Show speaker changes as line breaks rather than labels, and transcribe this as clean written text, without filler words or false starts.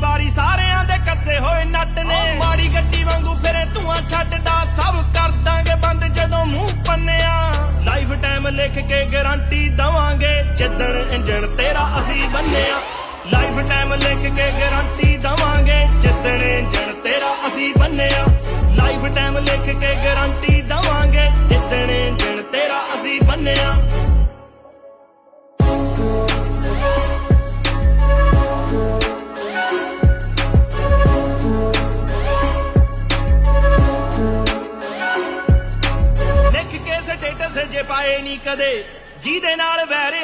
ਵਾਰੀ ਸਾਰਿਆਂ ਦੇ ਕੱਸੇ ਹੋਏ ਨੱਟ ਨੇ ਮਾੜੀ ਗੱਡੀ ਵਾਂਗੂ ਫਿਰੇ ਧੂਆਂ ਛੱਡਦਾ ਸਭ ਕਰ ਦਾਂਗੇ ਬੰਦ ਜਦੋਂ ਮੂੰਹ ਪੰਨਿਆ ਲਾਈਫ ਟਾਈਮ ਲਿਖ ਕੇ ਗਾਰੰਟੀ ਦਵਾਂਗੇ ਜਿੱਦਣ ਇੰਜਣ ਤੇਰਾ ਅਸੀਂ ਬੰਨਿਆ ਲਾਈਫ ਟਾਈਮ ਲਿਖ ਕੇ ਗਾਰੰਟੀ ਦਵਾਂਗੇ ਜਿੱਦਣ ਇੰਜਣ ਤੇਰਾ ਅਸੀਂ ਬੰਨਿਆ ਲਾਈਫ ਟਾਈਮ ਲਿਖ ਕੇ ਗਾਰੰਟੀ ਦਵਾਂਗੇ ਜਿੱਦਣ ਇੰਜਣ ਤੇਰਾ ਅਸੀਂ ਬੰਨਿਆ ਲਿਖ ਕੇ ਸਟੇਟਸ ਜੇ ਪਾਏ ਨਹੀਂ ਕਦੇ ਜਿਹਦੇ ਨਾਲ ਵੈਰ